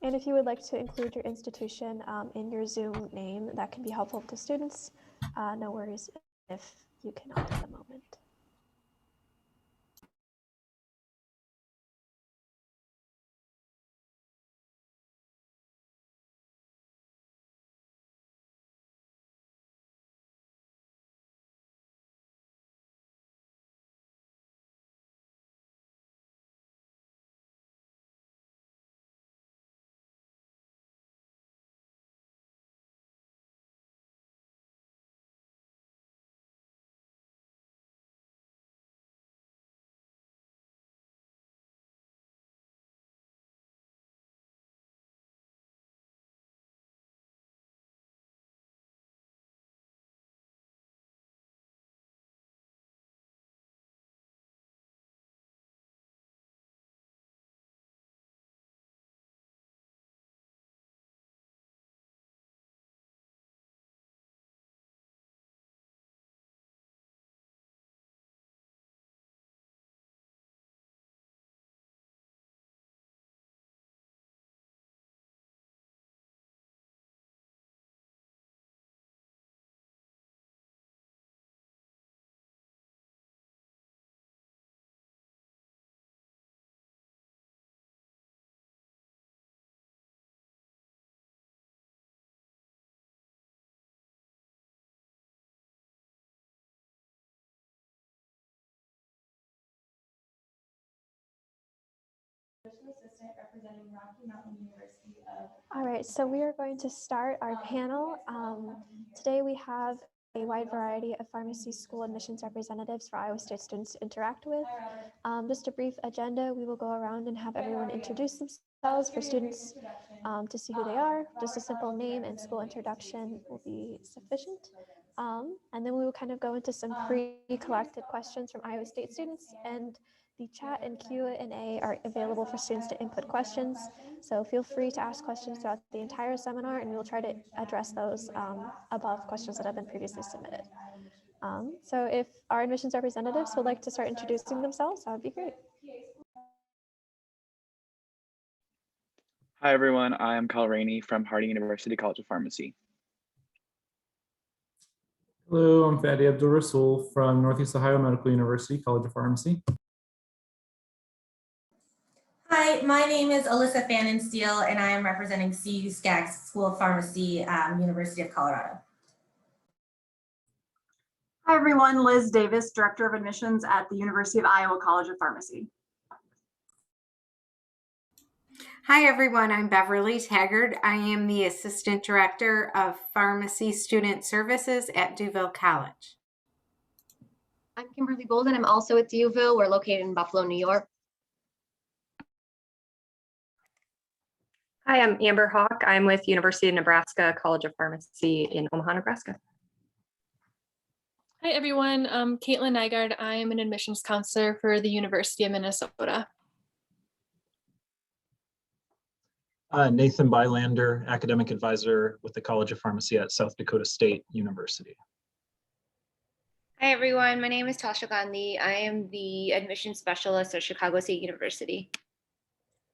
And if you would like to include your institution in your Zoom name, that can be helpful to students. No worries if you cannot at the moment. All right, so we are going to start our panel. Today we have a wide variety of pharmacy school admissions representatives for Iowa State students to interact with. Just a brief agenda, we will go around and have everyone introduce themselves for students to see who they are. Just a simple name and school introduction will be sufficient. And then we will kind of go into some pre-collected questions from Iowa State students, and the chat and Q&A are available for students to input questions. So feel free to ask questions throughout the entire seminar, and we will try to address those above questions that have been previously submitted. So if our admissions representatives would like to start introducing themselves, that would be great. Hi, everyone. I am Kyle Rainey from Harding University College of Pharmacy. Hello, I'm Fadi Abdul Rasul from Northeast Ohio Medical University College of Pharmacy. Hi, my name is Alyssa Fannin Steele, and I am representing CU SCAG's School of Pharmacy, University of Colorado. Hi, everyone. Liz Davis, Director of Admissions at the University of Iowa College of Pharmacy. Hi, everyone. I'm Beverly Taggart. I am the Assistant Director of Pharmacy Student Services at Duville College. I'm Kimberly Golden. I'm also at Duville. We're located in Buffalo, New York. Hi, I'm Amber Hawk. I'm with University of Nebraska College of Pharmacy in Omaha, Nebraska. Hi, everyone. I'm Caitlin Nygaard. I am an admissions counselor for the University of Minnesota. Nathan Bylander, academic advisor with the College of Pharmacy at South Dakota State University. Hi, everyone. My name is Tasha Gandhi. I am the admissions specialist at Chicago State University.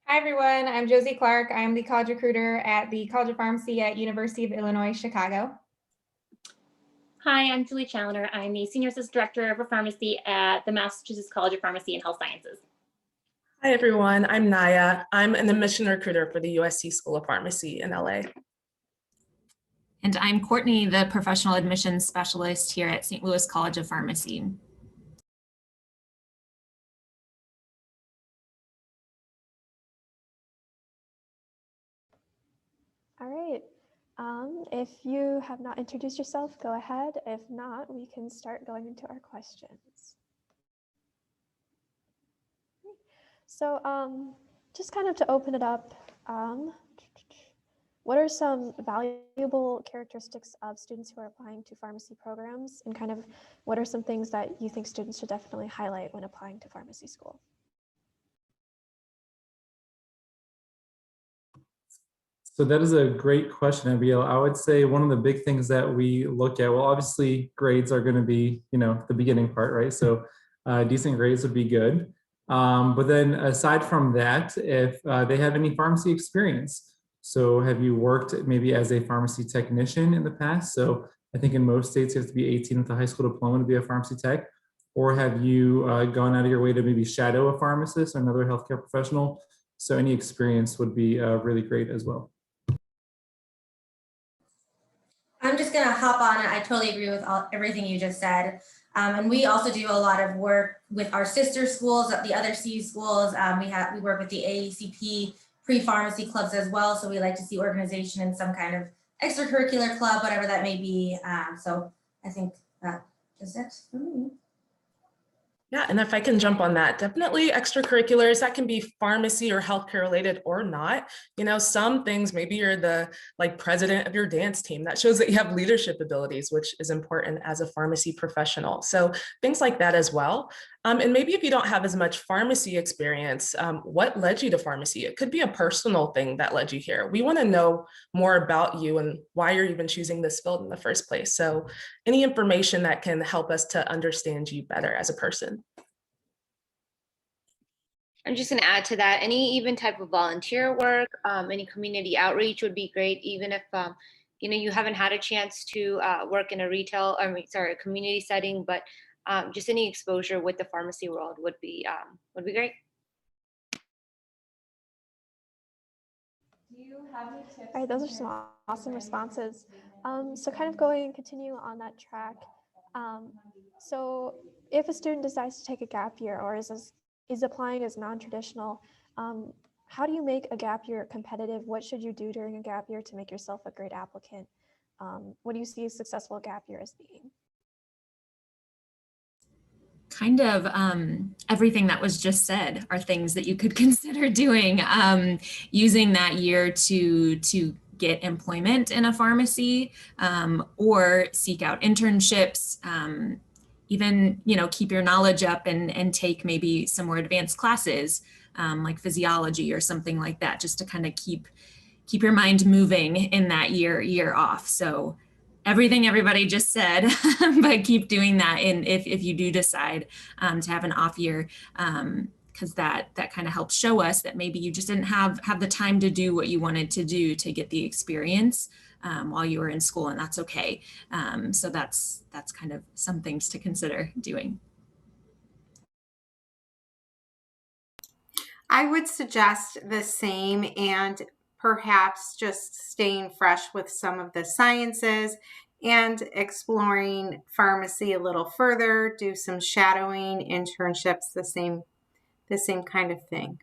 Hi, everyone. I'm Josie Clark. I'm the college recruiter at the College of Pharmacy at University of Illinois, Chicago. Hi, I'm Julie Challoner. I'm the Senior Assistant Director of Pharmacy at the Massachusetts College of Pharmacy and Health Sciences. Hi, everyone. I'm Naya. I'm an admission recruiter for the USC School of Pharmacy in LA. And I'm Courtney, the Professional Admissions Specialist here at St. Louis College of Pharmacy. All right. If you have not introduced yourself, go ahead. If not, we can start going into our questions. So just kind of to open it up, what are some valuable characteristics of students who are applying to pharmacy programs, and kind of what are some things that you think students should definitely highlight when applying to pharmacy school? So that is a great question, Abigail. I would say one of the big things that we look at, well, obviously grades are going to be, the beginning part, right? So decent grades would be good. But then aside from that, if they have any pharmacy experience, So have you worked maybe as a pharmacy technician in the past? So I think in most states you have to be 18 with a high school diploma to be a pharmacy tech. Or have you gone out of your way to maybe shadow a pharmacist or another healthcare professional? So any experience would be really great as well. I'm just gonna hop on. I totally agree with everything you just said. And we also do a lot of work with our sister schools, the other CU schools. We work with the AACP pre-pharmacy clubs as well. So we like to see organization in some kind of extracurricular club, whatever that may be. So I think that is it for me. Yeah, and if I can jump on that, definitely extracurriculars, that can be pharmacy or healthcare related or not. You know, some things, maybe you're the president of your dance team. That shows that you have leadership abilities, which is important as a pharmacy professional. So things like that as well. And maybe if you don't have as much pharmacy experience, what led you to pharmacy? It could be a personal thing that led you here. We want to know more about you and why you're even choosing this field in the first place. So any information that can help us to understand you better as a person. I'm just going to add to that, any even type of volunteer work, any community outreach would be great, even if you haven't had a chance to work in a community setting, but just any exposure with the pharmacy world would be great. All right, those are some awesome responses. So kind of continue on that track. So if a student decides to take a gap year or is applying as non-traditional, how do you make a gap year competitive? What should you do during a gap year to make yourself a great applicant? What do you see a successful gap year as being? Kind of everything that was just said are things that you could consider doing, using that year to get employment in a pharmacy, or seek out internships, even keep your knowledge up and take maybe some more advanced classes, like physiology or something like that, just to kind of keep your mind moving in that year off. So everything everybody just said, but keep doing that. And if you do decide to have an off year, because that kind of helps show us that maybe you just didn't have the time to do what you wanted to do to get the experience while you were in school, and that's okay. So that's kind of some things to consider doing. I would suggest the same, and perhaps just staying fresh with some of the sciences and exploring pharmacy a little further, do some shadowing, internships, the same kind of thing.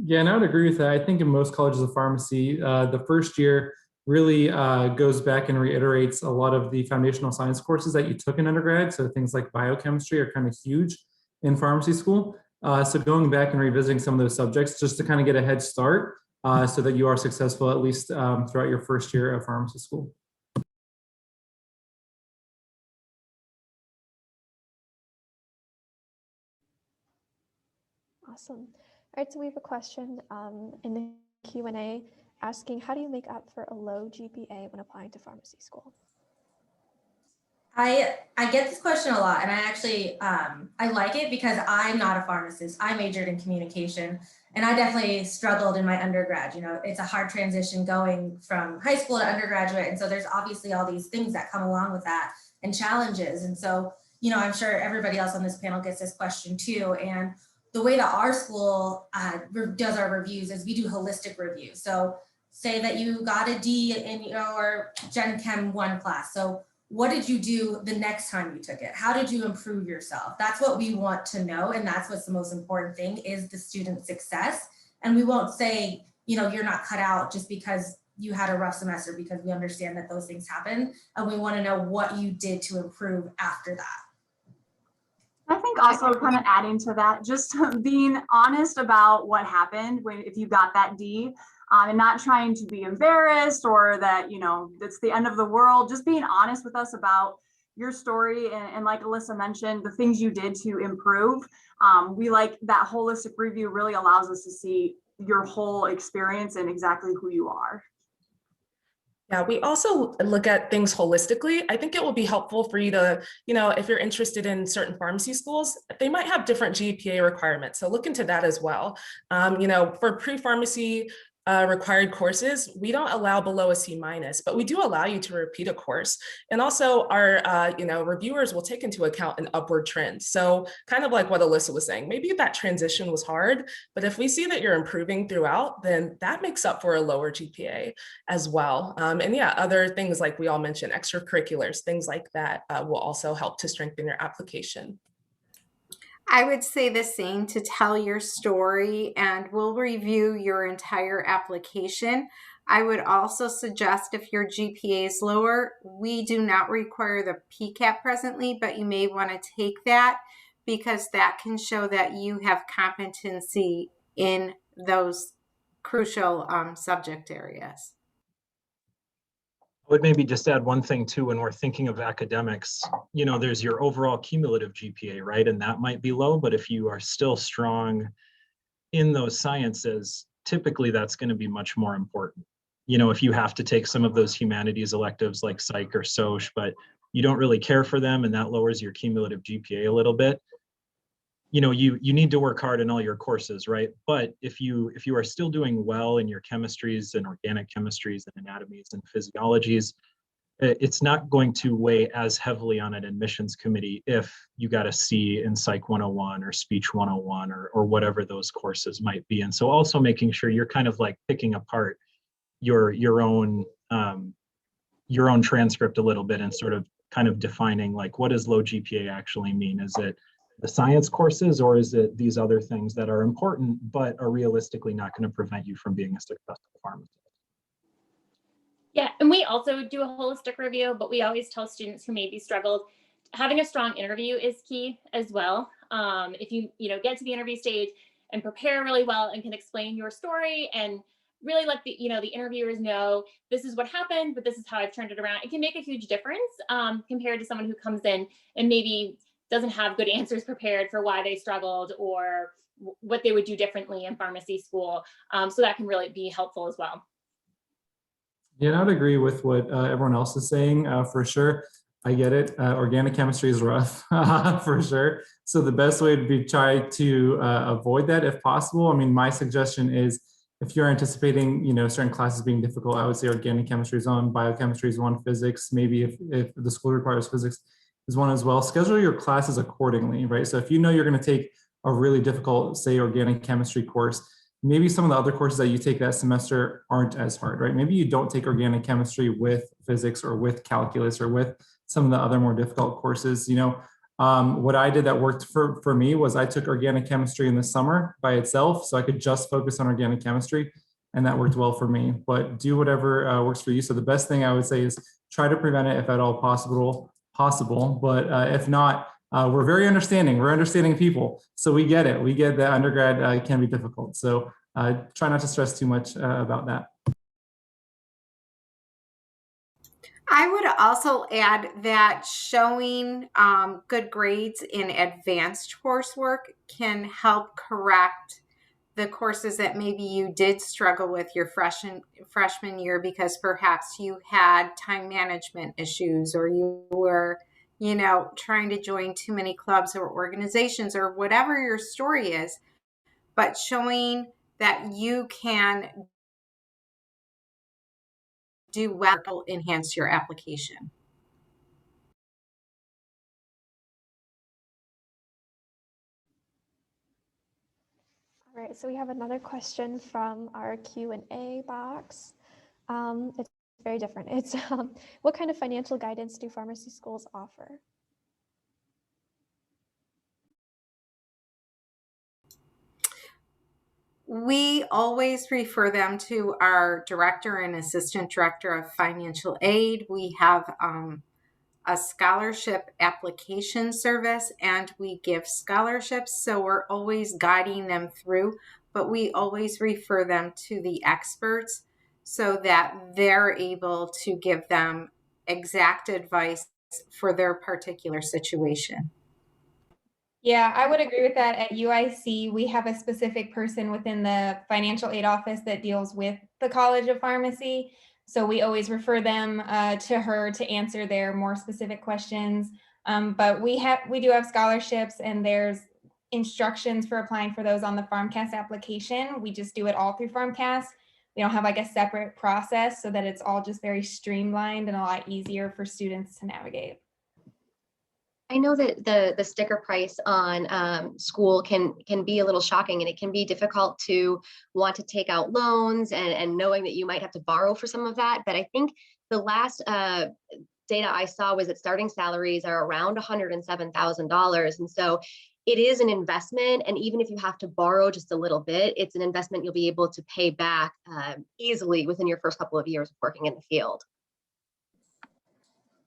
Yeah, and I would agree with that. I think in most colleges of pharmacy, the first year really goes back and reiterates a lot of the foundational science courses that you took in undergrad. So things like biochemistry are kind of huge in pharmacy school. So going back and revisiting some of those subjects just to kind of get a head start so that you are successful at least throughout your first year of pharmacy school. Awesome. All right, so we have a question in the Q&A asking, how do you make up for a low GPA when applying to pharmacy school? I get this question a lot, and I actually I like it because I'm not a pharmacist. I majored in communication, and I definitely struggled in my undergrad. It's a hard transition going from high school to undergraduate, and so there's obviously all these things that come along with that and challenges. And so, I'm sure everybody else on this panel gets this question too. And the way that our school does our reviews is we do holistic reviews. So say that you got a D in your Gen Chem 1 class. So what did you do the next time you took it? How did you improve yourself? That's what we want to know. And that's what's the most important thing is the student success. And we won't say, you're not cut out just because you had a rough semester, because we understand that those things happen. And we want to know what you did to improve after that. I think also kind of adding to that, just being honest about what happened if you got that D, and not trying to be embarrassed or that, it's the end of the world. Just being honest with us about your story and like Alyssa mentioned, the things you did to improve. We like that holistic review really allows us to see your whole experience and exactly who you are. Yeah, we also look at things holistically. I think it will be helpful for you to, if you're interested in certain pharmacy schools, they might have different GPA requirements. So look into that as well. For pre-pharmacy required courses, we don't allow below a C-, but we do allow you to repeat a course. And also our, reviewers will take into account an upward trend. So kind of like what Alyssa was saying, maybe that transition was hard, but if we see that you're improving throughout, then that makes up for a lower GPA as well. And yeah, other things like we all mentioned, extracurriculars, things like that will also help to strengthen your application. I would say the same, to tell your story, and we'll review your entire application. I would also suggest, if your GPA is lower, we do not require the PCAP presently, but you may want to take that because that can show that you have competency in those crucial subject areas. I would maybe just add one thing too, when we're thinking of academics, there's your overall cumulative GPA, right? And that might be low, but if you are still strong in those sciences, typically that's going to be much more important. If you have to take some of those humanities electives like psych or soc, but you don't really care for them and that lowers your cumulative GPA a little bit, you need to work hard in all your courses, right? But if you are still doing well in your chemistries and organic chemistries and anatomies and physiologies, it's not going to weigh as heavily on an admissions committee if you got a C in Psych 101 or Speech 101 or whatever those courses might be. And so also making sure you're kind of like picking apart your own transcript a little bit and sort of kind of defining like, what does low GPA actually mean? Is it the science courses, or is it these other things that are important but are realistically not going to prevent you from being a successful pharmacist? Yeah, and we also do a holistic review, but we always tell students who maybe struggled, having a strong interview is key as well. If you get to the interview stage and prepare really well and can explain your story and really let the interviewers know this is what happened, but this is how I've turned it around, it can make a huge difference compared to someone who comes in and maybe doesn't have good answers prepared for why they struggled or what they would do differently in pharmacy school. So that can really be helpful as well. Yeah, I would agree with what everyone else is saying for sure. I get it. Organic chemistry is rough for sure. So the best way would be try to avoid that if possible. I mean, my suggestion is if you're anticipating, certain classes being difficult, I would say organic chemistry is one, biochemistry is one, physics, maybe if the school requires physics is one as well. Schedule your classes accordingly, right? So if you're going to take a really difficult, say, organic chemistry course, maybe some of the other courses that you take that semester aren't as hard, right? Maybe you don't take organic chemistry with physics or with calculus or with some of the other more difficult courses. What I did that worked for me was I took organic chemistry in the summer by itself, so I could just focus on organic chemistry, and that worked well for me. But do whatever works for you. So the best thing I would say is try to prevent it if at all possible. But if not, we're very understanding. We're understanding people. So we get it. We get that undergrad can be difficult. So try not to stress too much about that. I would also add that showing good grades in advanced coursework can help correct the courses that maybe you did struggle with your freshman year because perhaps you had time management issues or you were trying to join too many clubs or organizations or whatever your story is, but showing that you can do well will enhance your application. All right, so we have another question from our Q&A box. It's very different. It's what kind of financial guidance do pharmacy schools offer? We always refer them to our director and assistant director of financial aid. We have a scholarship application service and we give scholarships. So we're always guiding them through, but we always refer them to the experts so that they're able to give them exact advice for their particular situation. Yeah, I would agree with that. At UIC, we have a specific person within the financial aid office that deals with the College of Pharmacy. So we always refer them to her to answer their more specific questions. But we do have scholarships, and there's instructions for applying for those on the FarmCast application. We just do it all through FarmCast. We don't have like a separate process, so that it's all just very streamlined and a lot easier for students to navigate. I know that the sticker price on school can be a little shocking, and it can be difficult to want to take out loans and knowing that you might have to borrow for some of that. But I think the last data I saw was that starting salaries are around $107,000. And so it is an investment. And even if you have to borrow just a little bit, it's an investment you'll be able to pay back easily within your first couple of years of working in the field.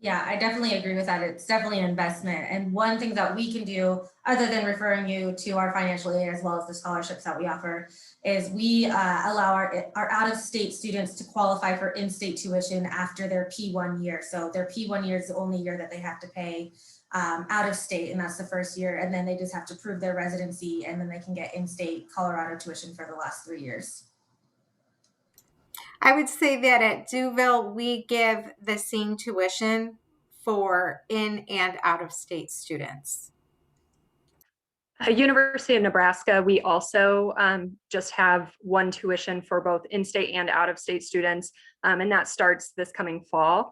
Yeah, I definitely agree with that. It's definitely an investment. And one thing that we can do, other than referring you to our financial aid as well as the scholarships that we offer, is we allow our out-of-state students to qualify for in-state tuition after their P1 year. So their P1 year is the only year that they have to pay out of state, and that's the first year. And then they just have to prove their residency, and then they can get in-state Colorado tuition for the last 3 years. I would say that at Duville, we give the same tuition for in and out of state students. University of Nebraska, we also just have one tuition for both in-state and out-of-state students, and that starts this coming fall.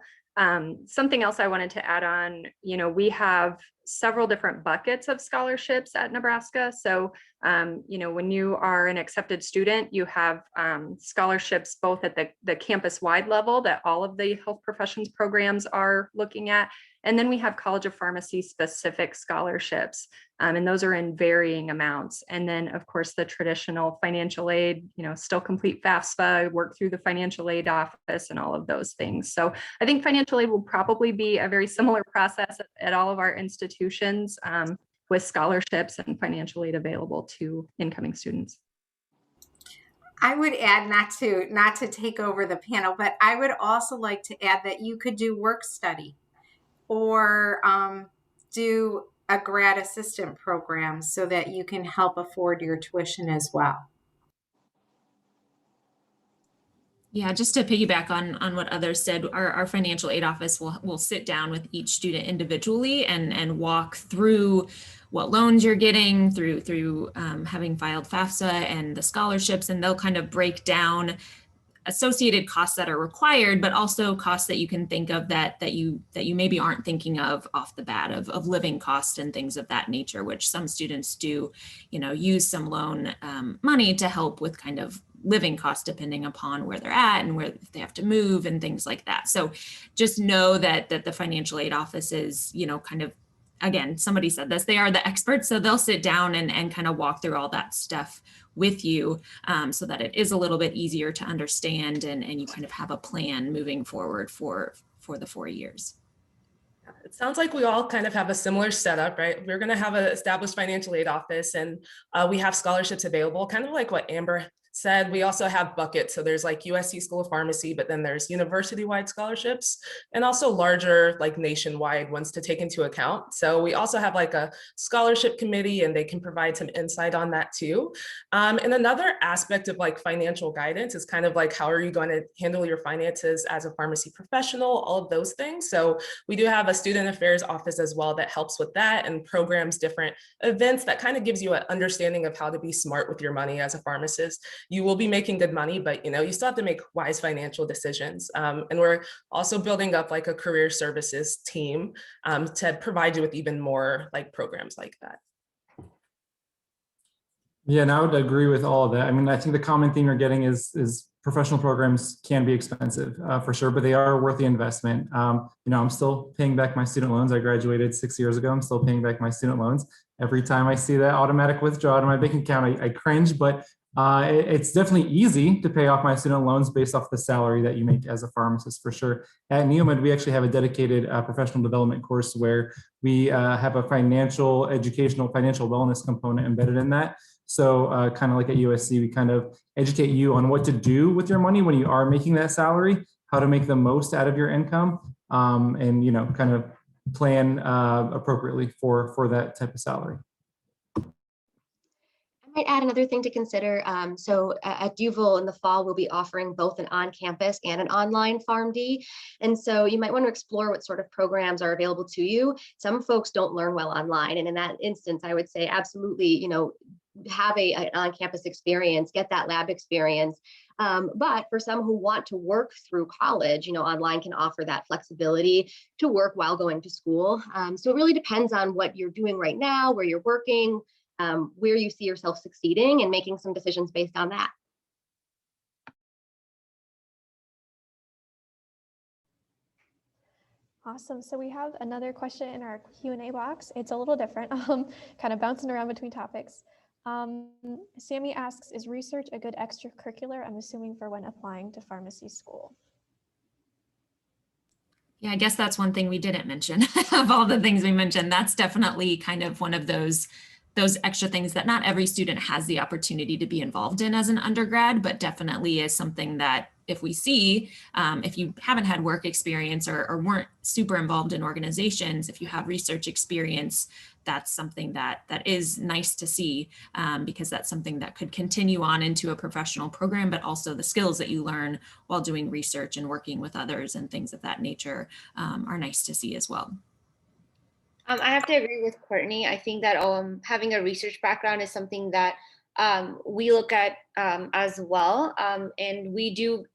Something else I wanted to add on, we have several different buckets of scholarships at Nebraska. So, when you are an accepted student, you have scholarships both at the campus-wide level that all of the health professions programs are looking at. And then we have College of Pharmacy specific scholarships, and those are in varying amounts. And then, of course, the traditional financial aid, still complete FAFSA, work through the financial aid office and all of those things. So I think financial aid will probably be a very similar process at all of our institutions, with scholarships and financial aid available to incoming students. I would add, not to take over the panel, but I would also like to add that you could do work study or do a grad assistant program so that you can help afford your tuition as well. Yeah, just to piggyback on what others said, our financial aid office will sit down with each student individually and walk through what loans you're getting through having filed FAFSA and the scholarships, and they'll kind of break down associated costs that are required, but also costs that you can think of that you maybe aren't thinking of off the bat, of living costs and things of that nature, which some students do, use some loan money to help with kind of living costs depending upon where they're at and where if they have to move and things like that. So just know that the financial aid office is, kind of, again, somebody said this, they are the experts. So they'll sit down and kind of walk through all that stuff with you, so that it is a little bit easier to understand and you kind of have a plan moving forward for the 4 years. It sounds like we all kind of have a similar setup, right? We're going to have an established financial aid office, and we have scholarships available, kind of like what Amber said. We also have buckets. So there's like USC School of Pharmacy, but then there's university-wide scholarships and also larger, like nationwide ones to take into account. So we also have like a scholarship committee, and they can provide some insight on that too. And another aspect of like financial guidance is kind of like, how are you going to handle your finances as a pharmacy professional, all of those things. So we do have a student affairs office as well that helps with that and programs different events that kind of gives you an understanding of how to be smart with your money as a pharmacist. You will be making good money, but you still have to make wise financial decisions. And we're also building up like a career services team to provide you with even more like programs like that. Yeah, and I would agree with all of that. I mean, I think the common theme you're getting is professional programs can be expensive for sure, but they are worth the investment. I'm still paying back my student loans. I graduated 6 years ago. I'm still paying back my student loans. Every time I see that automatic withdrawal out of my bank account, I cringe, but it's definitely easy to pay off my student loans based off the salary that you make as a pharmacist, for sure. At Neomed, we actually have a dedicated professional development course where we have a financial wellness component embedded in that. So kind of like at USC, we kind of educate you on what to do with your money when you are making that salary, how to make the most out of your income, and kind of plan appropriately for that type of salary. I might add another thing to consider. So at Duval in the fall, we'll be offering both an on-campus and an online PharmD. And so you might want to explore what sort of programs are available to you. Some folks don't learn well online. And in that instance, I would say absolutely, have an on-campus experience, get that lab experience. But for some who want to work through college, online can offer that flexibility to work while going to school. So it really depends on what you're doing right now, where you're working, where you see yourself succeeding, and making some decisions based on that. Awesome. So we have another question in our Q&A box. It's a little different, kind of bouncing around between topics. Sammy asks, is research a good extracurricular? I'm assuming for when applying to pharmacy school. Yeah, I guess that's one thing we didn't mention of all the things we mentioned. That's definitely kind of one of those extra things that not every student has the opportunity to be involved in as an undergrad, but definitely is something that if we see, if you haven't had work experience or weren't super involved in organizations, if you have research experience, that's something that is nice to see, because that's something that could continue on into a professional program, but also the skills that you learn while doing research and working with others and things of that nature are nice to see as well. I have to agree with Courtney. I think that having a research background is something that we look at as well. And we do,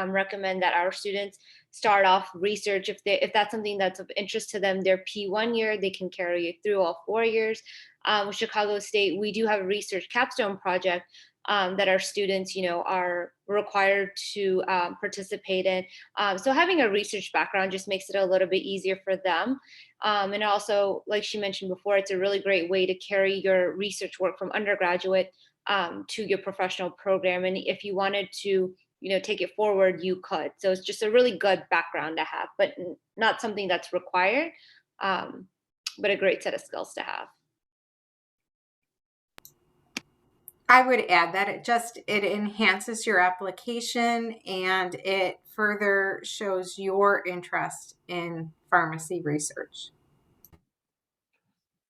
recommend that our students start off research if that's something that's of interest to them. Their P1 year, they can carry it through all 4 years. With Chicago State, we do have a research capstone project that our students, are required to participate in. So having a research background just makes it a little bit easier for them. And also, like she mentioned before, it's a really great way to carry your research work from undergraduate to your professional program. And if you wanted to, take it forward, you could. So it's just a really good background to have, but not something that's required, but a great set of skills to have. I would add that it enhances your application and it further shows your interest in pharmacy research.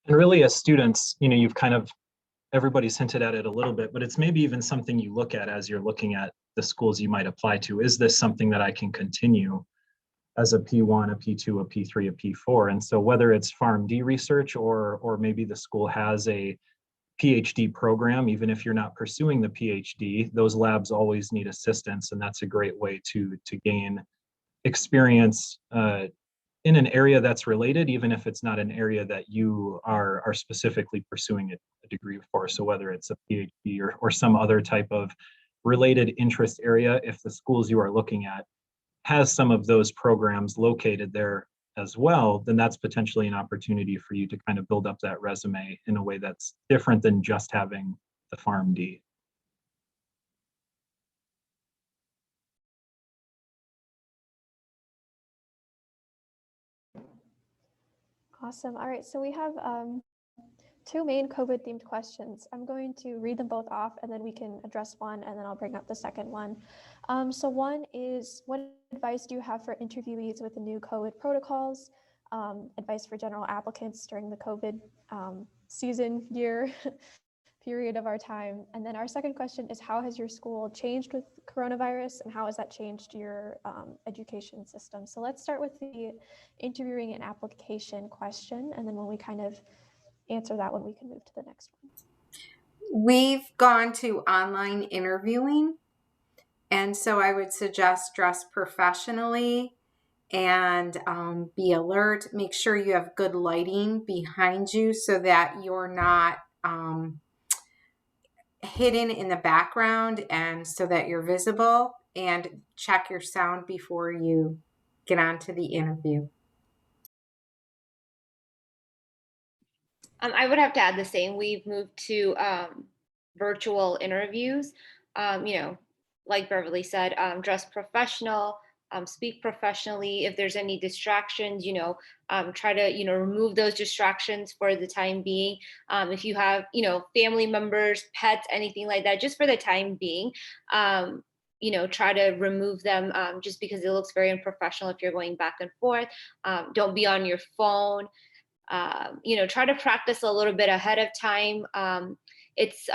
And really as students, you've everybody's hinted at it a little bit, but it's maybe even something you look at as you're looking at the schools you might apply to. Is this something that I can continue as a P1, a P2, a P3, a P4? And so whether it's PharmD research or maybe the school has a PhD program, even if you're not pursuing the PhD, those labs always need assistance. And that's a great way to gain experience in an area that's related, even if it's not an area that you are specifically pursuing a degree for. So whether it's a PhD or some other type of related interest area, if the schools you are looking at has some of those programs located there as well, then that's potentially an opportunity for you to kind of build up that resume in a way that's different than just having the PharmD. Awesome. All right, so we have two main COVID themed questions. I'm going to read them both off and then we can address one and then I'll bring up the second one. So one is, what advice do you have for interviewees with the new COVID protocols? Advice for general applicants during the COVID season year period of our time. And then our second question is, how has your school changed with coronavirus and how has that changed your education system? So let's start with the interviewing and application question. And then when we kind of answer that one, we can move to the next one. We've gone to online interviewing. And so I would suggest dress professionally and be alert. Make sure you have good lighting behind you so that you're not hidden in the background and so that you're visible, and check your sound before you get onto the interview. I would have to add the same. We've moved to virtual interviews. Like Beverly said, dress professional, speak professionally. If there's any distractions, try to, remove those distractions for the time being. If you have, family members, pets, anything like that, just for the time being, try to remove them just because it looks very unprofessional if you're going back and forth. Don't be on your phone. Try to practice a little bit ahead of time. it's,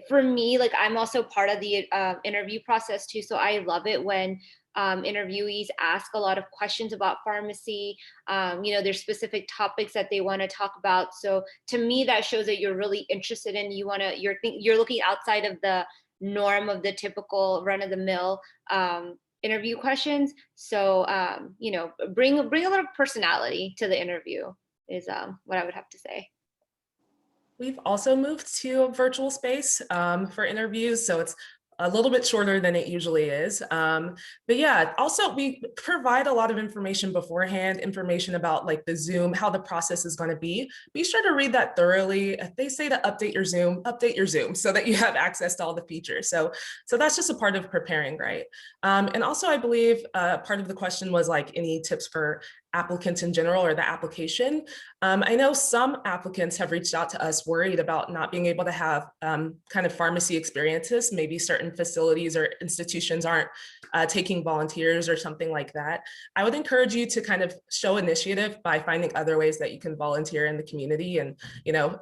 for me, like I'm also part of the interview process too. So I love it when interviewees ask a lot of questions about pharmacy. There's specific topics that they want to talk about. So to me, that shows that you're really interested in, you're looking outside of the norm of the typical run of the mill interview questions. So, bring a little personality to the interview is what I would have to say. We've also moved to a virtual space for interviews, so it's a little bit shorter than it usually is. But yeah, also we provide a lot of information beforehand, information about like the Zoom, how the process is going to be. Be sure to read that thoroughly. If they say to update your Zoom so that you have access to all the features. So that's just a part of preparing, right? And also I believe part of the question was like any tips for applicants in general or the application. I know some applicants have reached out to us worried about not being able to have kind of pharmacy experiences. Maybe certain facilities or institutions aren't taking volunteers or something like that. I would encourage you to kind of show initiative by finding other ways that you can volunteer in the community, and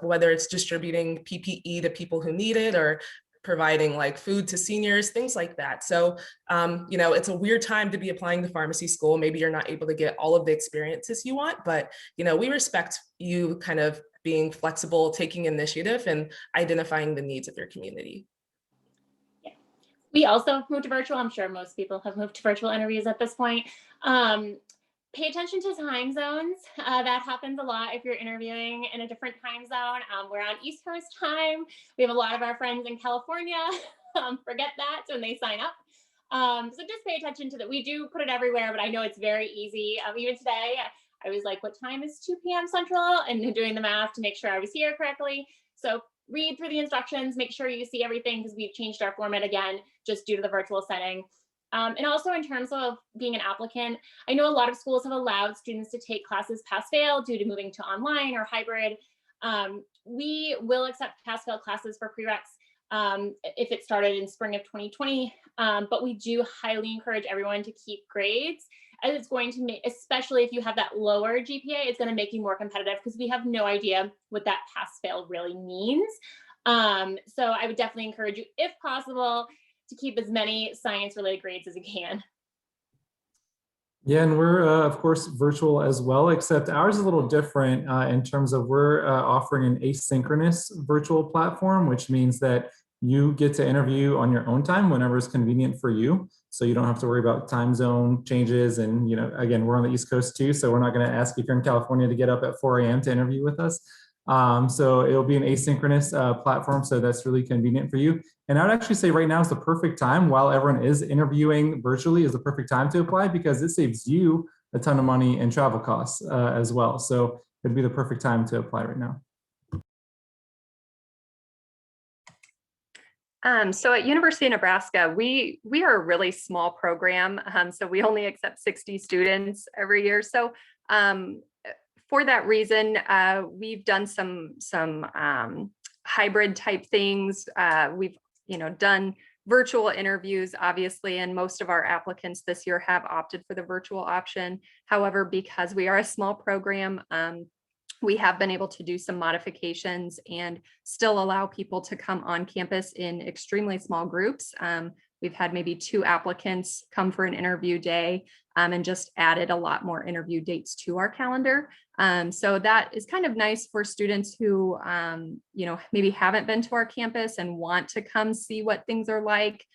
whether it's distributing PPE to people who need it or providing like food to seniors, things like that. So, it's a weird time to be applying to pharmacy school. Maybe you're not able to get all of the experiences you want, but, we respect you kind of being flexible, taking initiative and identifying the needs of your community. Yeah. We also moved to virtual. I'm sure most people have moved to virtual interviews at this point. Pay attention to time zones. That happens a lot if you're interviewing in a different time zone. We're on East Coast time. We have a lot of our friends in California. Forget that when they sign up. So just pay attention to that. We do put it everywhere, but I know it's very easy. Even today, I was like, what time is 2 p.m. Central? And doing the math to make sure I was here correctly. So read through the instructions, make sure you see everything, because we've changed our format again, just due to the virtual setting. And also in terms of being an applicant, I know a lot of schools have allowed students to take classes pass-fail due to moving to online or hybrid. We will accept pass-fail classes for prereqs if it started in spring of 2020, but we do highly encourage everyone to keep grades, as it's going to make, especially if you have that lower GPA, it's going to make you more competitive, because we have no idea what that pass-fail really means. So I would definitely encourage you, if possible, to keep as many science-related grades as you can. Yeah, and we're of course virtual as well, except ours is a little different in terms of we're offering an asynchronous virtual platform, which means that you get to interview on your own time whenever it's convenient for you. So you don't have to worry about time zone changes. And again, we're on the East Coast too, so we're not going to ask if you're in California to get up at 4 a.m. to interview with us. So it'll be an asynchronous platform, so that's really convenient for you. And I would actually say right now is the perfect time, while everyone is interviewing virtually, is the perfect time to apply, because it saves you a ton of money in travel costs as well. So it'd be the perfect time to apply right now. So at University of Nebraska, we are a really small program. So we only accept 60 students every year. So for that reason, we've done some hybrid type things. We've done virtual interviews, obviously, and most of our applicants this year have opted for the virtual option. However, because we are a small program, we have been able to do some modifications and still allow people to come on campus in extremely small groups. We've had maybe 2 applicants come for an interview day and just added a lot more interview dates to our calendar. So that is kind of nice for students who, maybe haven't been to our campus and want to come see what things are like.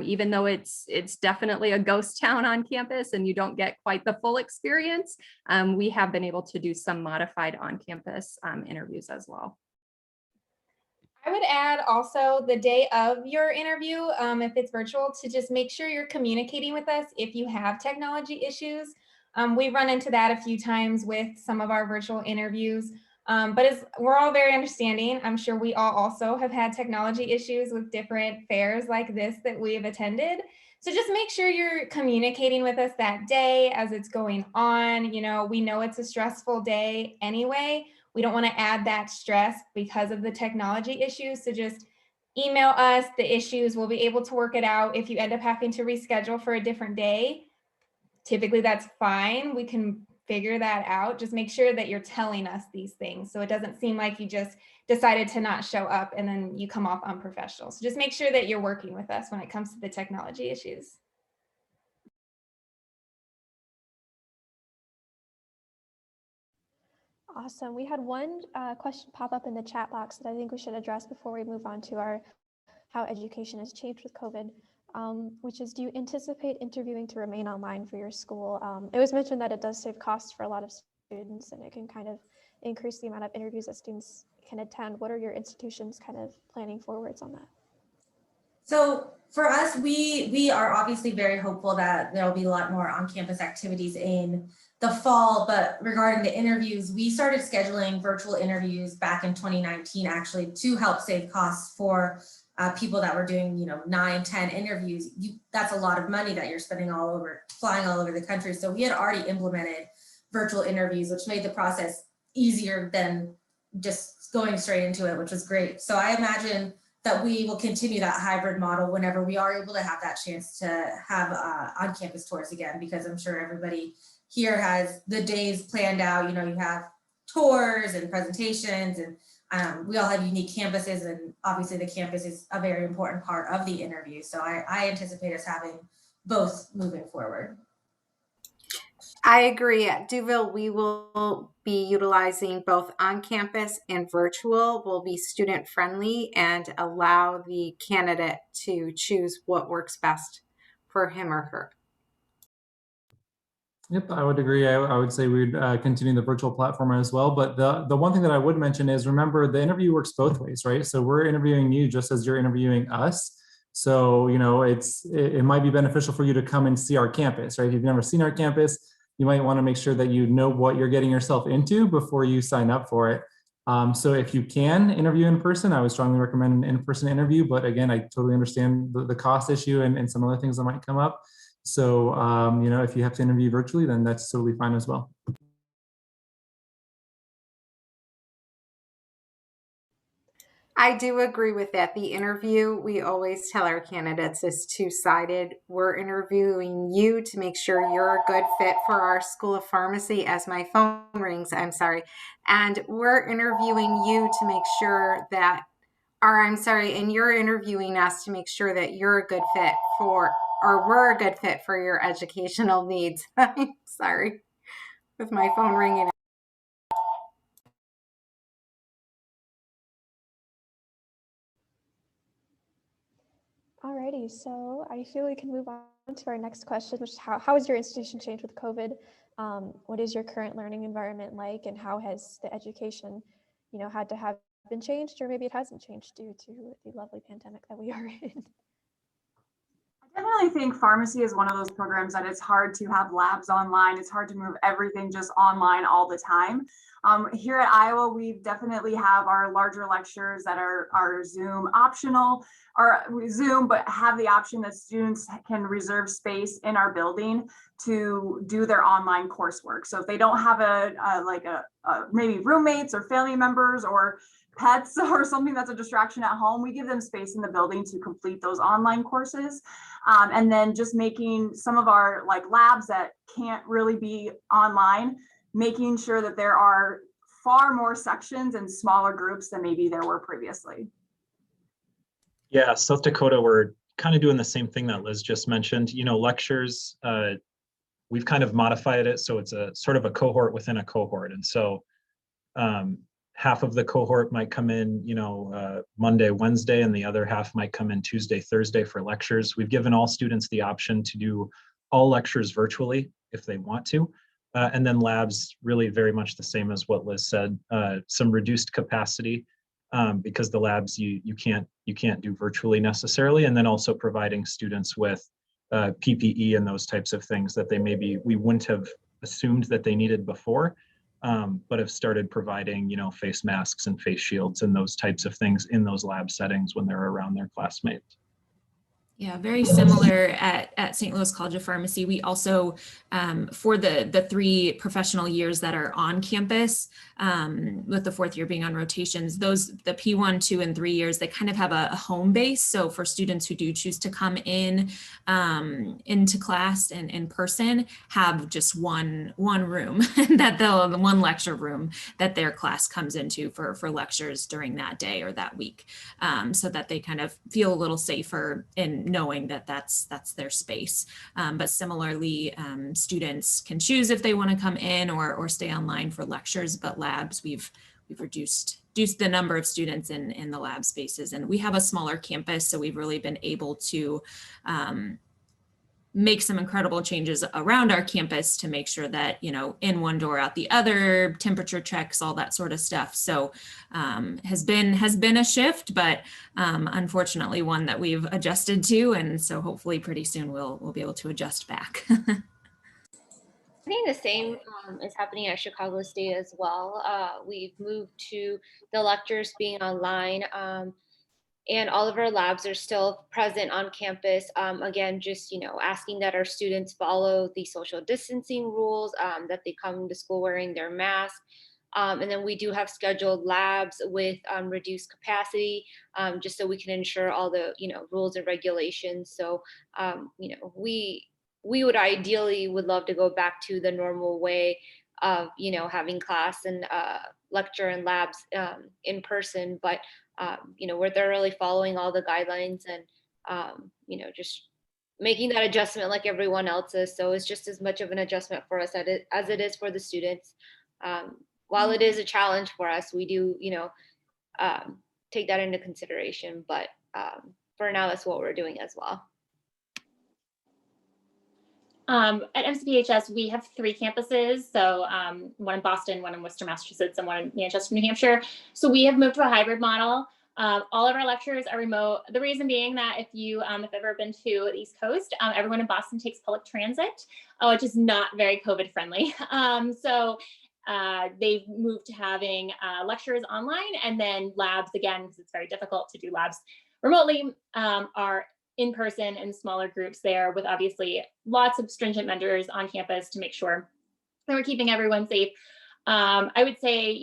Even though it's definitely a ghost town on campus and you don't get quite the full experience, we have been able to do some modified on-campus interviews as well. I would add also the day of your interview, if it's virtual, to just make sure you're communicating with us if you have technology issues. We've run into that a few times with some of our virtual interviews. But we're all very understanding. I'm sure we all also have had technology issues with different fairs like this that we have attended. So just make sure you're communicating with us that day as it's going on. We know it's a stressful day anyway. We don't want to add that stress because of the technology issues. So just email us the issues. We'll be able to work it out. If you end up having to reschedule for a different day, typically that's fine. We can figure that out, just make sure that you're telling us these things. So it doesn't seem like you just decided to not show up and then you come off unprofessional. So just make sure that you're working with us when it comes to the technology issues. Awesome. We had one question pop up in the chat box that I think we should address before we move on to our how education has changed with COVID, which is, do you anticipate interviewing to remain online for your school? It was mentioned that it does save costs for a lot of students and it can kind of increase the amount of interviews that students can attend. What are your institutions kind of planning forwards on that? So for us, we are obviously very hopeful that there'll be a lot more on-campus activities in the fall, but regarding the interviews, we started scheduling virtual interviews back in 2019, actually, to help save costs for people that were doing, 9, 10 interviews. That's a lot of money that you're spending flying all over the country. So we had already implemented virtual interviews, which made the process easier than just going straight into it, which was great. So I imagine that we will continue that hybrid model whenever we are able to have that chance to have on-campus tours again, because I'm sure everybody here has the days planned out. You have tours and presentations, and we all have unique campuses, and obviously the campus is a very important part of the interview. So I anticipate us having both moving forward. I agree. At Duville, we will be utilizing both on-campus and virtual. Will be student-friendly and allow the candidate to choose what works best for him or her. Yep, I would agree. I would say we'd continue the virtual platform as well. But the one thing that I would mention is, remember, the interview works both ways, right? So we're interviewing you just as you're interviewing us. So, it might be beneficial for you to come and see our campus, right? If you've never seen our campus, you might want to make sure that you know what you're getting yourself into before you sign up for it. So if you can interview in person, I would strongly recommend an in-person interview. But again, I totally understand the cost issue and some other things that might come up. So, if you have to interview virtually, then that's totally fine as well. I do agree with that. The interview, we always tell our candidates, is two-sided. We're interviewing you to make sure you're a good fit for our School of Pharmacy, as my phone rings, I'm sorry. And we're interviewing you to make sure that, and you're interviewing us to make sure that you're a good fit we're a good fit for your educational needs. I'm sorry, with my phone ringing. Alrighty, so I feel we can move on to our next question, which is how has your institution changed with COVID? What is your current learning environment like, and how has the education, had to have been changed, or maybe it hasn't changed due to the lovely pandemic that we are in? I definitely think pharmacy is one of those programs that it's hard to have labs online. It's hard to move everything just online all the time. Here at Iowa, we definitely have our larger lectures that are Zoom optional, or Zoom, but have the option that students can reserve space in our building to do their online coursework. So if they don't have maybe roommates or family members or pets or something that's a distraction at home, we give them space in the building to complete those online courses. And then just making some of our labs that can't really be online, making sure that there are far more sections and smaller groups than maybe there were previously. Yeah, South Dakota, we're kind of doing the same thing that Liz just mentioned. Lectures, we've kind of modified it so it's a sort of a cohort within a cohort. And so half of the cohort might come in, Monday, Wednesday, and the other half might come in Tuesday, Thursday for lectures. We've given all students the option to do all lectures virtually if they want to. And then labs, really very much the same as what Liz said, some reduced capacity because the labs you can't do virtually necessarily. And then also providing students with PPE and those types of things that we wouldn't have assumed that they needed before. But have started providing, face masks and face shields and those types of things in those lab settings when they're around their classmates. Yeah, very similar at St. Louis College of Pharmacy, we also, for the 3 professional years that are on campus, with the 4th year being on rotations, the P1, 2, and 3 years, they kind of have a home base. So for students who do choose to come in into class and in person, have just one room one lecture room that their class comes into for lectures during that day or that week, so that they kind of feel a little safer in knowing that that's their space. But similarly, students can choose if they want to come in or stay online for lectures, but labs, we've reduced the number of students in the lab spaces, and we have a smaller campus, so we've really been able to make some incredible changes around our campus to make sure that, in one door out the other, temperature checks, all that sort of stuff. So has been a shift, but unfortunately one that we've adjusted to, and so hopefully pretty soon we'll be able to adjust back. I think the same is happening at Chicago State as well. We've moved to the lectures being online, and all of our labs are still present on campus. Again, just asking that our students follow the social distancing rules, that they come to school wearing their mask. And then we do have scheduled labs with reduced capacity, just so we can ensure all the rules and regulations. So we would ideally would love to go back to the normal way of having class and lecture and labs in person, but we're thoroughly following all the guidelines and just making that adjustment like everyone else is. So it's just as much of an adjustment for us as it is for the students. While it is a challenge for us, we do take that into consideration, but for now that's what we're doing as well. At MCPHS, we have 3 campuses. So one in Boston, one in Worcester, Massachusetts, and one in Manchester, New Hampshire. So we have moved to a hybrid model. All of our lectures are remote. The reason being that if you have ever been to the East Coast, everyone in Boston takes public transit, which is not very COVID friendly. So they've moved to having lectures online, and then labs, again, because it's very difficult to do labs remotely, are in person in smaller groups there, with obviously lots of stringent measures on campus to make sure that we're keeping everyone safe. I would say,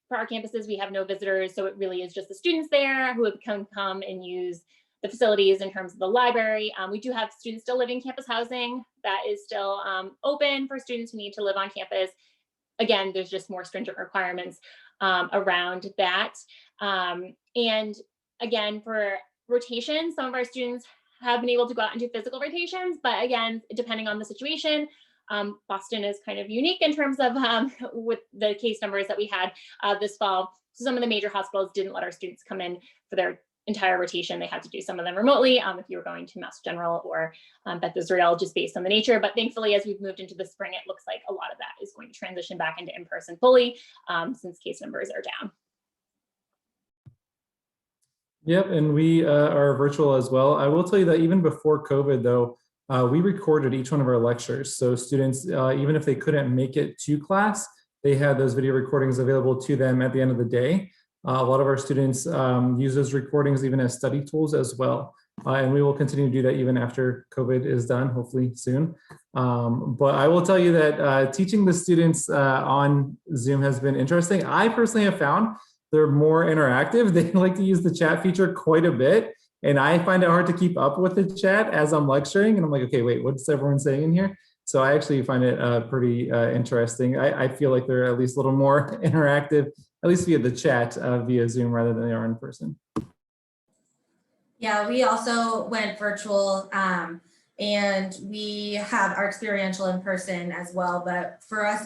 for our campuses, we have no visitors. So it really is just the students there who can come and use the facilities in terms of the library. We do have students still living campus housing that is still open for students who need to live on campus. Again, there's just more stringent requirements around that. And again, for rotations, some of our students have been able to go out and do physical rotations, but again, depending on the situation, Boston is kind of unique in terms of with the case numbers that we had this fall. So some of the major hospitals didn't let our students come in for their entire rotation. They had to do some of them remotely if you were going to Mass General or Beth Israel, just based on the nature. But thankfully, as we've moved into the spring, it looks like a lot of that is going to transition back into in-person fully, since case numbers are down. Yep, and we are virtual as well. I will tell you that even before COVID, though, we recorded each one of our lectures. So students, even if they couldn't make it to class, they had those video recordings available to them at the end of the day. A lot of our students use those recordings even as study tools as well. And we will continue to do that even after COVID is done, hopefully soon. But I will tell you that teaching the students on Zoom has been interesting. I personally have found they're more interactive. They like to use the chat feature quite a bit. And I find it hard to keep up with the chat as I'm lecturing. And I'm like, okay, wait, what's everyone saying in here? So I actually find it pretty interesting. I feel like they're at least a little more interactive, at least via the chat via Zoom rather than they are in person. Yeah, we also went virtual and we have our experiential in person as well. But for us,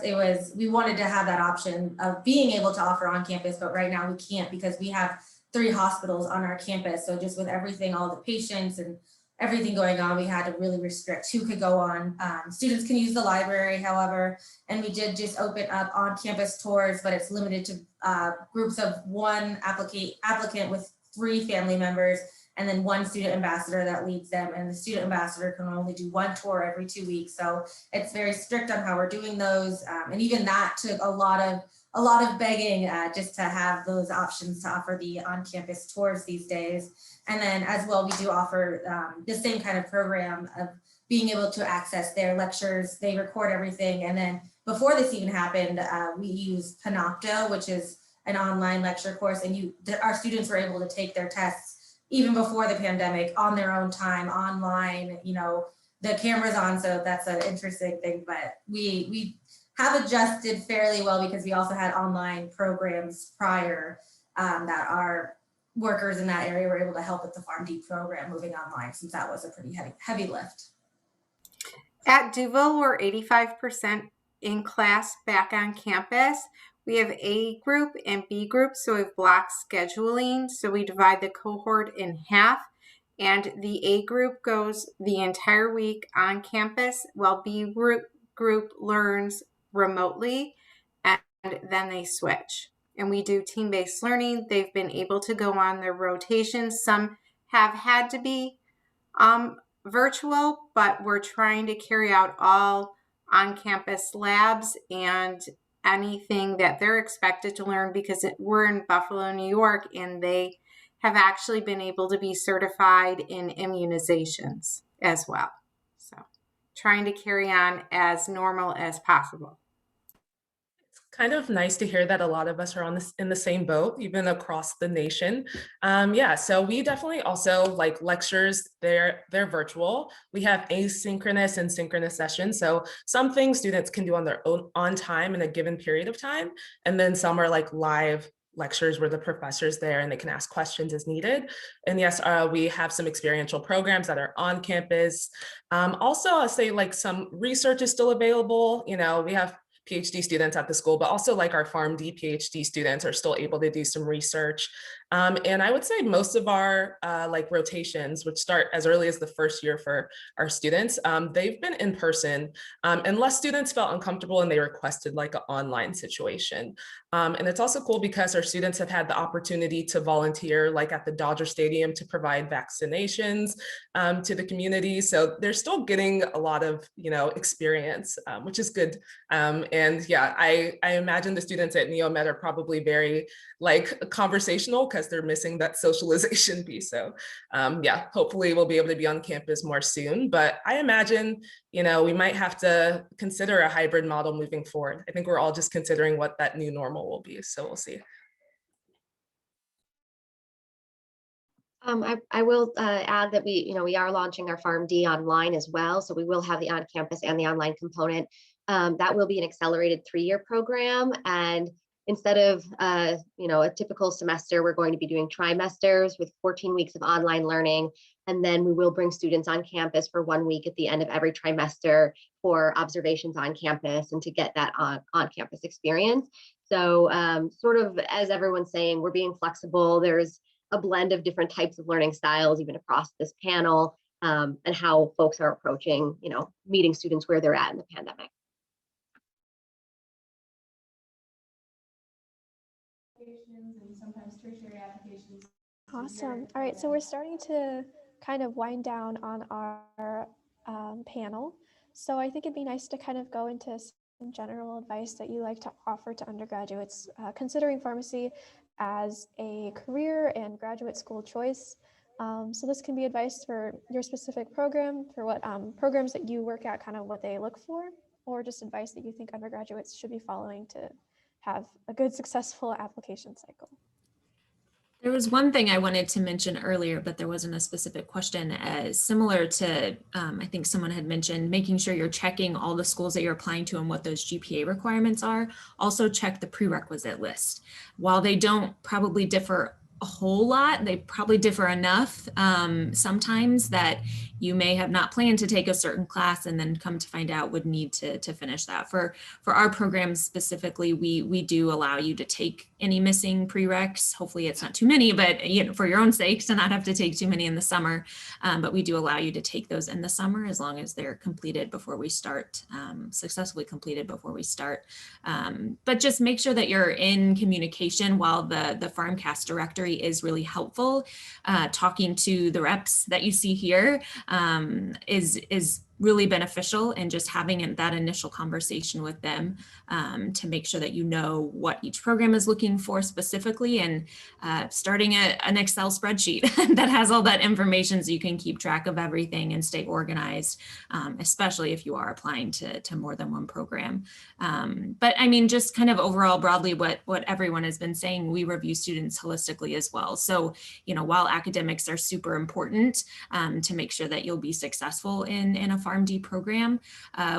we wanted to have that option of being able to offer on campus, but right now we can't because we have 3 hospitals on our campus. So just with everything, all the patients and everything going on, we had to really restrict who could go on. Students can use the library, however, and we did just open up on-campus tours, but it's limited to groups of 1 applicant with 3 family members, and then 1 student ambassador that leads them. And the student ambassador can only do 1 tour every 2 weeks. So it's very strict on how we're doing those. And even that took a lot of begging just to have those options to offer the on-campus tours these days. And then as well, we do offer the same kind of program of being able to access their lectures. They record everything. And then before this even happened, we used Panopto, which is an online lecture course, and our students were able to take their tests even before the pandemic on their own time, online, the camera's on, so that's an interesting thing, but we have adjusted fairly well because we also had online programs prior that our workers in that area were able to help with the PharmD program moving online, since that was a pretty heavy lift. At Duval, we're 85% in class back on campus. We have A group and B group, so we have block scheduling. So we divide the cohort in half, and the A group goes the entire week on campus, while B group learns remotely, and then they switch. And we do team-based learning. They've been able to go on their rotations. Some have had to be virtual, but we're trying to carry out all on-campus labs and anything that they're expected to learn, because we're in Buffalo, New York, and they have actually been able to be certified in immunizations as well. So trying to carry on as normal as possible. Kind of nice to hear that a lot of us are in the same boat, even across the nation. Yeah, so we definitely also like lectures, they're virtual. We have asynchronous and synchronous sessions. So some things students can do on their own on time in a given period of time. And then some are like live lectures where the professor's there and they can ask questions as needed. And yes, we have some experiential programs that are on campus. Also, I'll say like some research is still available. We have PhD students at the school, but also like our PharmD PhD students are still able to do some research. And I would say most of our like rotations, which start as early as the first year for our students, they've been in person, unless students felt uncomfortable and they requested like an online situation. And it's also cool because our students have had the opportunity to volunteer like at the Dodger Stadium to provide vaccinations to the community. So they're still getting a lot of, experience, which is good. And yeah, I imagine the students at NeoMed are probably very like conversational because they're missing that socialization piece. So yeah, hopefully we'll be able to be on campus more soon. But I imagine, we might have to consider a hybrid model moving forward. I think we're all just considering what that new normal will be. So we'll see. I will add that we are launching our PharmD online as well. So we will have the on-campus and the online component. That will be an accelerated 3-year program. And instead of, a typical semester, we're going to be doing trimesters with 14 weeks of online learning. And then we will bring students on campus for 1 week at the end of every trimester for observations on campus and to get that on-campus experience. So sort of as everyone's saying, we're being flexible. There's a blend of different types of learning styles, even across this panel, and how folks are approaching, meeting students where they're at in the pandemic. And sometimes tertiary applications. Awesome. All right, so we're starting to kind of wind down on our panel. So I think it'd be nice to kind of go into some general advice that you like to offer to undergraduates considering pharmacy as a career and graduate school choice. So this can be advice for your specific program, for what programs that you work at, kind of what they look for, or just advice that you think undergraduates should be following to have a good, successful application cycle. There was one thing I wanted to mention earlier, but there wasn't a specific question, as similar to, I think someone had mentioned, making sure you're checking all the schools that you're applying to and what those GPA requirements are. Also check the prerequisite list. While they don't probably differ a whole lot, they probably differ enough sometimes that you may have not planned to take a certain class and then come to find out would need to finish that. For our programs specifically, we do allow you to take any missing prereqs. Hopefully it's not too many, but for your own sake, to not have to take too many in the summer. But we do allow you to take those in the summer as long as they're completed before we start, successfully completed before we start. But just make sure that you're in communication. While the PharmCast directory is really helpful, talking to the reps that you see here is really beneficial in just having that initial conversation with them to make sure that you know what each program is looking for specifically, and starting an Excel spreadsheet that has all that information so you can keep track of everything and stay organized, especially if you are applying to more than one program. But I mean, just kind of overall broadly what everyone has been saying, we review students holistically as well. So, while academics are super important to make sure that you'll be successful in a PharmD program,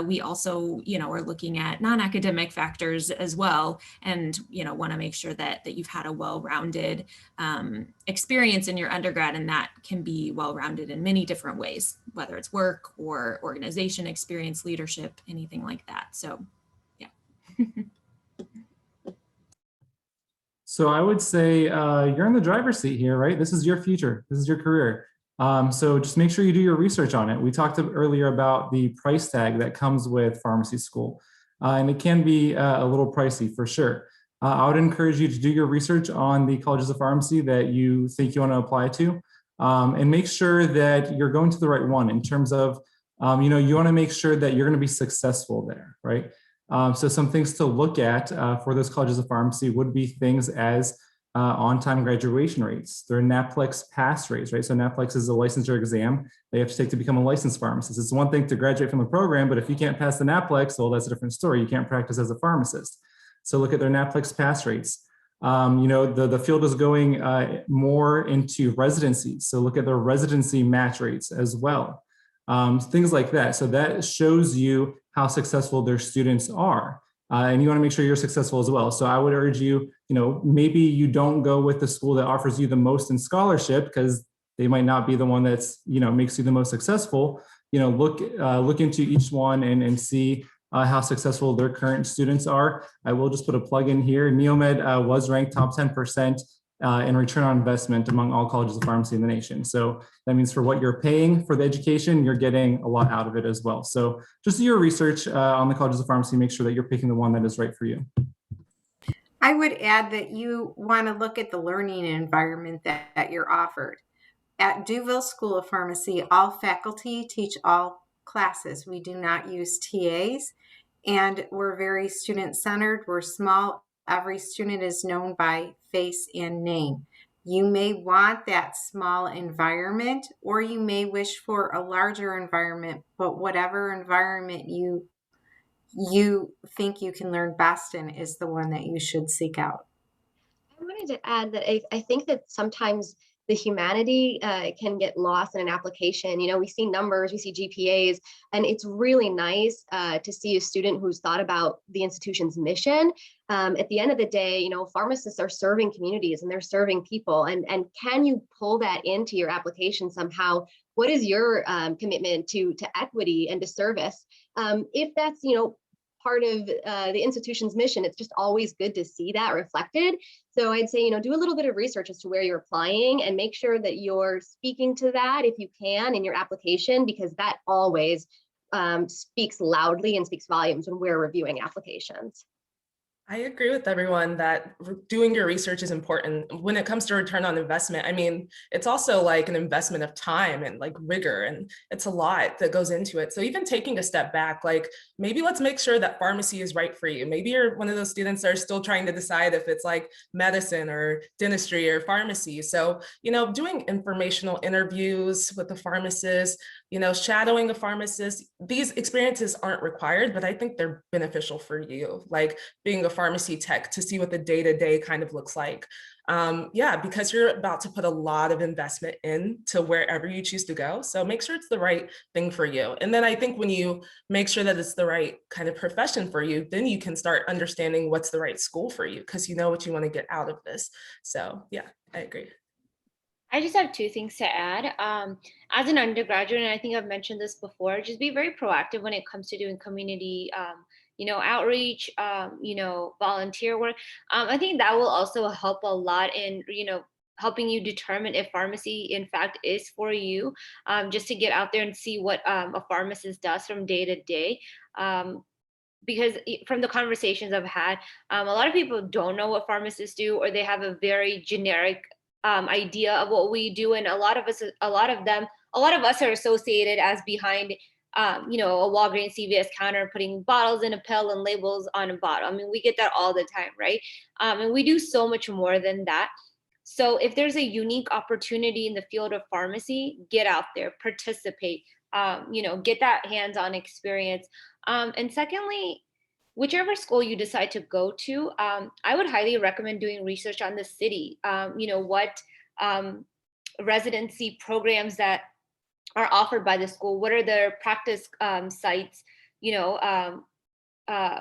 we also, are looking at non-academic factors as well, and, want to make sure that you've had a well-rounded experience in your undergrad, and that can be well-rounded in many different ways, whether it's work or organization experience, leadership, anything like that. So, yeah. So I would say you're in the driver's seat here, right? This is your future. This is your career. So just make sure you do your research on it. We talked earlier about the price tag that comes with pharmacy school, and it can be a little pricey for sure. I would encourage you to do your research on the colleges of pharmacy that you think you want to apply to, and make sure that you're going to the right one in terms of, you want to make sure that you're going to be successful there, right? So some things to look at for those colleges of pharmacy would be things as on-time graduation rates, their NAPLEX pass rates, right? So NAPLEX is a licensure exam they have to take to become a licensed pharmacist. It's one thing to graduate from the program, but if you can't pass the NAPLEX, well, that's a different story. You can't practice as a pharmacist. So look at their NAPLEX pass rates. The field is going more into residencies. So look at their residency match rates as well. Things like that. So that shows you how successful their students are. And you want to make sure you're successful as well. So I would urge you, maybe you don't go with the school that offers you the most in scholarship because they might not be the one that's, makes you the most successful. Look into each one and see how successful their current students are. I will just put a plug in here. Neomed was ranked top 10% in return on investment among all colleges of pharmacy in the nation. So that means for what you're paying for the education, you're getting a lot out of it as well. So just do your research on the colleges of pharmacy, make sure that you're picking the one that is right for you. I would add that you want to look at the learning environment that you're offered. At Duville School of Pharmacy, all faculty teach all classes. We do not use TAs, and we're very student-centered. We're small. Every student is known by face and name. You may want that small environment, or you may wish for a larger environment, but whatever environment you think you can learn best in is the one that you should seek out. I wanted to add that I think that sometimes the humanity can get lost in an application. We see numbers, we see GPAs, and it's really nice to see a student who's thought about the institution's mission. At the end of the day, pharmacists are serving communities and they're serving people. And can you pull that into your application somehow? What is your commitment to equity and to service? If that's, part of the institution's mission, it's just always good to see that reflected. So I'd say, do a little bit of research as to where you're applying and make sure that you're speaking to that if you can in your application, because that always speaks loudly and speaks volumes when we're reviewing applications. I agree with everyone that doing your research is important. When it comes to return on investment, I mean, it's also like an investment of time and like rigor, and it's a lot that goes into it. So even taking a step back, like maybe let's make sure that pharmacy is right for you. Maybe you're one of those students that are still trying to decide if it's like medicine or dentistry or pharmacy. So, doing informational interviews with the pharmacist, shadowing a pharmacist, these experiences aren't required, but I think they're beneficial for you, like being a pharmacy tech to see what the day-to-day kind of looks like. Because you're about to put a lot of investment into wherever you choose to go. So make sure it's the right thing for you. And then I think when you make sure that it's the right kind of profession for you, then you can start understanding what's the right school for you because you know what you want to get out of this. So yeah, I agree. I just have two things to add. As an undergraduate, and I think I've mentioned this before, just be very proactive when it comes to doing community outreach, volunteer work. I think that will also help a lot in, helping you determine if pharmacy in fact is for you, just to get out there and see what a pharmacist does from day to day. Because from the conversations I've had, a lot of people don't know what pharmacists do, or they have a very generic idea of what we do. And a lot of us are associated as behind you know, a Walgreens CVS counter putting bottles in a pill and labels on a bottle. I mean, we get that all the time, right? And we do so much more than that. So if there's a unique opportunity in the field of pharmacy, get out there, participate, you know, get that hands-on experience. And secondly, whichever school you decide to go to, I would highly recommend doing research on the city. You know, what residency programs that are offered by the school, what are their practice sites, you know,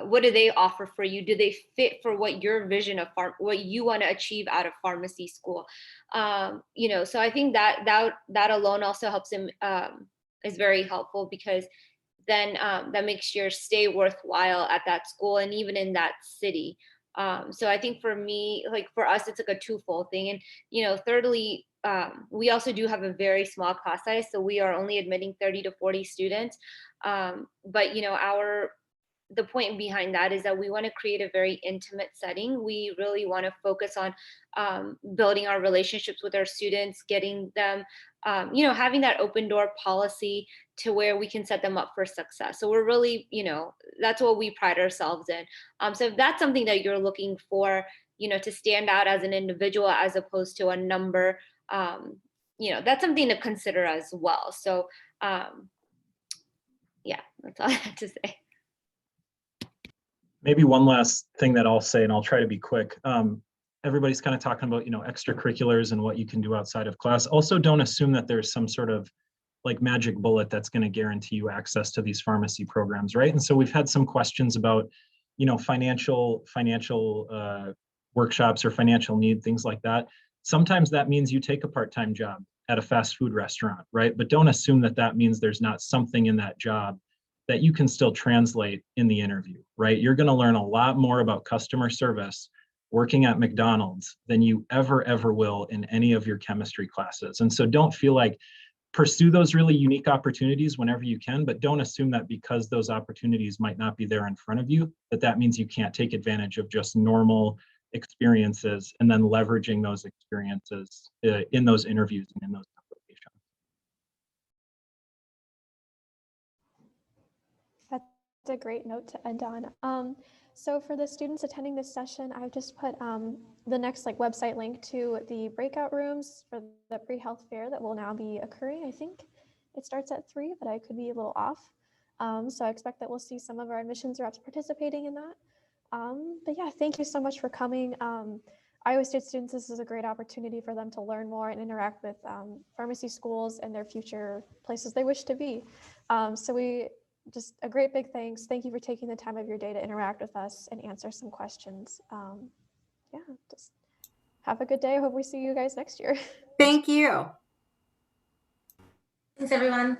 what do they offer for you? Do they fit for what your vision of what you want to achieve out of pharmacy school? You know, so I think that alone also helps them, is very helpful, because then that makes your stay worthwhile at that school and even in that city. So I think for me, like for us, it's like a twofold thing. And, you know, thirdly, we also do have a very small class size. So we are only admitting 30 to 40 students. But, you know, the point behind that is that we want to create a very intimate setting. We really want to focus on building our relationships with our students, getting them, you know, having that open door policy to where we can set them up for success. So we're really, you know, that's what we pride ourselves in. So if that's something that you're looking for, you know, to stand out as an individual as opposed to a number, you know, that's something to consider as well. So yeah, that's all I have to say. Maybe one last thing that I'll say, and I'll try to be quick. Everybody's kind of talking about, you know, extracurriculars and what you can do outside of class. Also, don't assume that there's some sort of like magic bullet that's going to guarantee you access to these pharmacy programs, right? And so we've had some questions about, you know, financial workshops or financial need, things like that. Sometimes that means you take a part-time job at a fast food restaurant, right? But don't assume that that means there's not something in that job that you can still translate in the interview, right? You're going to learn a lot more about customer service working at McDonald's than you ever will in any of your chemistry classes. And so don't feel like, pursue those really unique opportunities whenever you can, but don't assume that because those opportunities might not be there in front of you, that means you can't take advantage of just normal experiences and then leveraging those experiences in those interviews and in those applications. That's a great note to end on. So for the students attending this session, I've just put the next website link to the breakout rooms for the pre-health fair that will now be occurring. I think it starts at 3, but I could be a little off. So I expect that we'll see some of our admissions reps participating in that. But yeah, thank you so much for coming. Iowa State students, this is a great opportunity for them to learn more and interact with pharmacy schools and their future places they wish to be. So just a great big thanks. Thank you for taking the time of your day to interact with us and answer some questions. Yeah, just have a good day. I hope we see you guys next year. Thank you. Thanks, everyone.